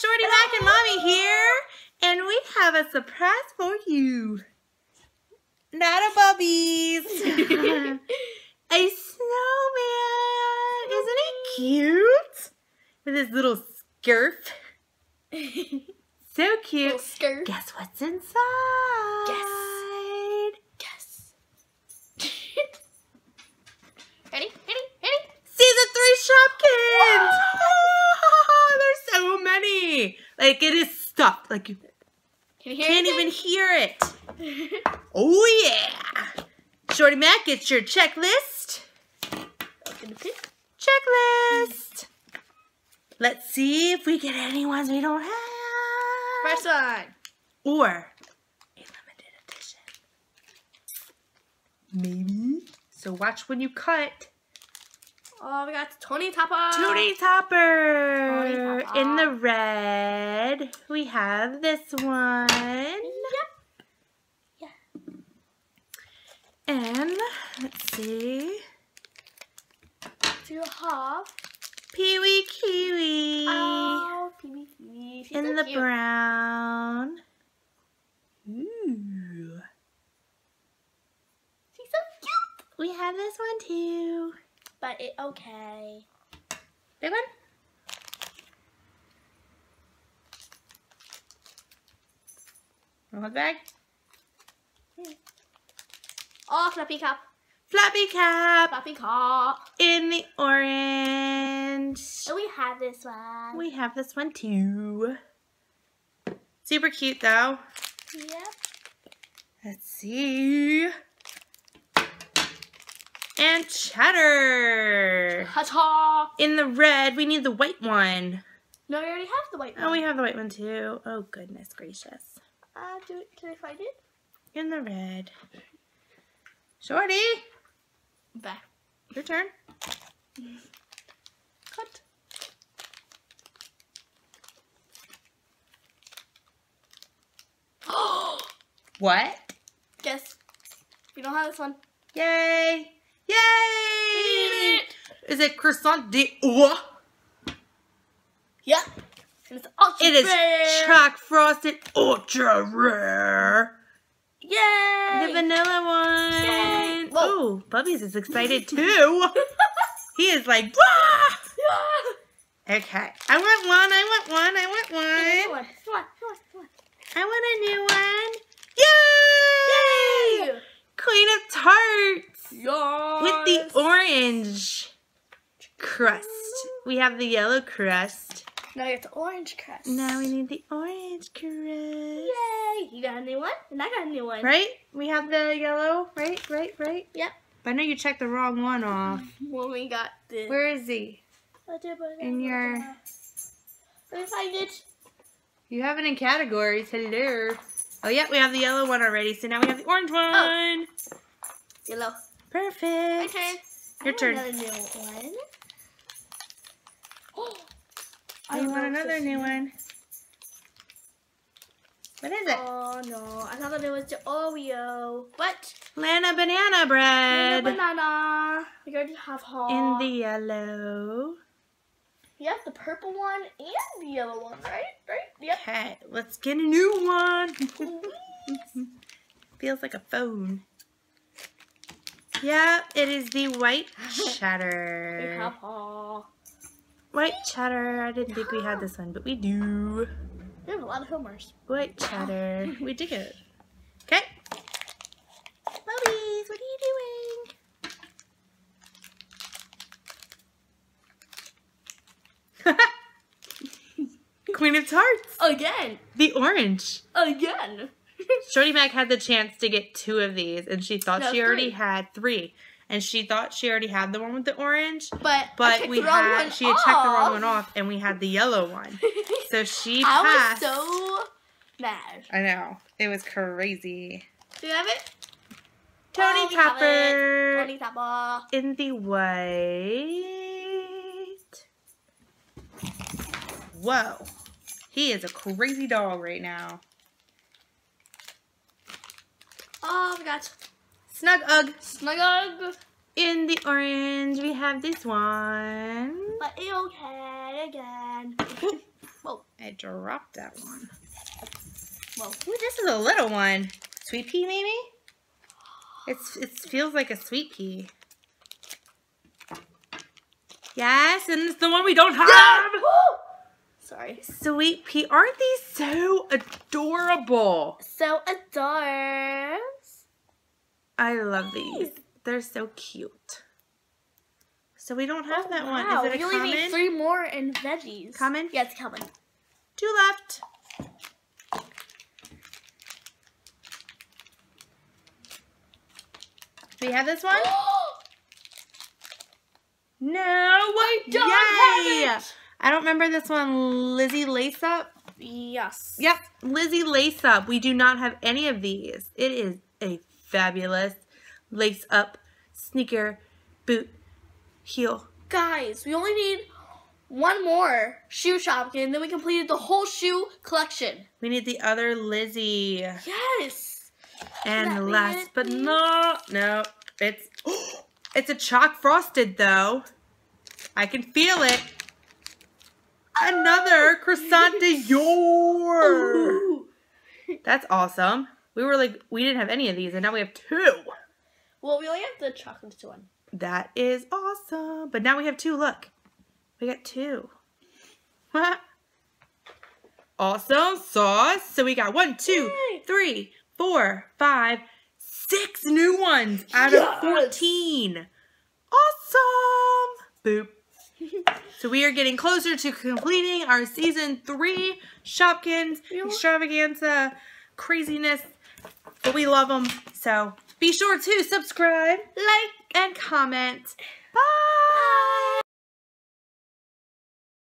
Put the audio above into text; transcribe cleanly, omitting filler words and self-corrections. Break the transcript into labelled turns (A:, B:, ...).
A: Shorty Mac and Mommy here, and we have a surprise for you. Not a bubbies. A snowman. Isn't he cute? With his little scarf. So cute.
B: Little skirt.
A: Guess what's inside?
B: Guess. Ready?
A: Season 3 Shopkins! Oh, there's so many. Like, it is stuffed. Like, you can't even hear it. Oh, yeah. Shorty Mac, get your checklist. Checklist. Let's see if we get any ones we don't have.
B: First one.
A: Or a limited edition. Maybe. So watch when you cut.
B: Oh, we got Tony Topper.
A: Tony Topper.
B: Tony Topper.
A: In the red, we have this one.
B: Yep. Yeah.
A: And let's see.
B: Do you have?
A: Pee-wee Kiwi.
B: Oh, Pee-wee Kiwi. She's
A: in
B: so
A: the
B: cute.
A: brown. Ooh.
B: She's so cute.
A: We have this one too.
B: But it okay.
A: Big one? Roll the bag.
B: Oh, fluffy cup.
A: Flappy cap
B: Fluffy cup.
A: in the orange.
B: And we have this one.
A: We have this one too. Super cute though.
B: Yep.
A: Let's see. And cheddar.
B: Ta-ta.
A: In the red, we need the white one.
B: No, we already have the white one.
A: Oh, we have the white one too. Oh, goodness gracious.
B: Can I find it?
A: In the red. Shorty,
B: Back.
A: your turn.
B: Cut.
A: What?
B: Guess. We don't have this one.
A: Yay!
B: We
A: Yay!
B: did it.
A: Is it croissant d'oie?
B: Yep. And it's ultra
A: It is
B: rare.
A: choc frosted ultra rare.
B: Yay!
A: The vanilla one.
B: Yay. Whoa.
A: Oh, Bubbies is excited too. He is like, wah! Okay. I want one.
B: Come on.
A: I want a new one. Yay!
B: Yay!
A: Queen of Tarts.
B: Yes.
A: With the orange crust. We have the yellow crust.
B: Now we have the orange crust.
A: Now we need the orange crust.
B: Yay! You got a new one, and I got a new one.
A: Right? We have the yellow. Right?
B: Yep.
A: But I know you checked the wrong one off.
B: When we got the.
A: Where is he? In your...
B: Let me find it.
A: You have it in categories. Hello. Oh, yeah, we have the yellow one already. So now we have the orange one.
B: Oh. Yellow.
A: Perfect.
B: My turn.
A: Your turn.
B: Another new one.
A: I want another new one. What is it?
B: Oh no, I thought it was the Oreo. But
A: Lana banana bread.
B: banana. We already have
A: In the yellow.
B: Yep, the purple one and the yellow one, right? Yep.
A: Okay, let's get a new one. Feels like a phone. Yeah, it is the white
B: We
A: cheddar.
B: have
A: White cheddar. I didn't think we had this one, but we do.
B: We have a lot of Homers.
A: White cheddar. We dig it. Okay. Bubbies, what are you doing? Queen of Tarts.
B: Again.
A: The orange.
B: Again.
A: Shorty Mac had the chance to get 2 of these, and she thought
B: No,
A: she already
B: 3.
A: had 3. And she thought she already had the one with the orange,
B: But
A: we had she had checked the wrong one off, and we had the yellow one. So she passed.
B: I was so mad.
A: I know, it was crazy.
B: Do you have it?
A: Tony
B: we have
A: Topper
B: Tony Topper.
A: in the white. Whoa, he is a crazy dog right now.
B: Oh, we got
A: Snug Ugg
B: Snuggle.
A: in the orange. We have this one.
B: But it's okay again.
A: Whoa. I dropped that one.
B: Well,
A: Ooh, this is a little one. Sweet pea, maybe? It feels like a sweet pea. Yes, and it's the one we don't have.
B: sorry.
A: Sweet pea. Aren't these so adorable?
B: So adorable.
A: I love these. They're so cute. So we don't have that one. Is it a
B: we only
A: common?
B: need 3 more in veggies.
A: Common?
B: Yeah, it's common.
A: 2 left. Do we have this one? No.
B: I don't have it.
A: I don't remember this one. Lizzie Lace Up?
B: Yes.
A: Yep. Lizzie Lace Up. We do not have any of these. It is a fabulous lace up sneaker boot heel.
B: Guys, we only need 1 more shoe Shopkins, then we completed the whole shoe collection.
A: We need the other Lizzie.
B: Yes.
A: And last but no, it's a Choc frosted though. I can feel it. Another croissant de jour. That's awesome. We were like, we didn't have any of these, and now we have 2.
B: Well, we only have the chocolate one.
A: That is awesome. But now we have 2. Look, we got 2. Awesome sauce. So we got 1, 2, 3, 4, 5, 6 new ones out of 14. Awesome. Boop. So we are getting closer to completing our season 3 Shopkins extravaganza craziness, but we love them. So be sure to subscribe, like, and comment. Bye.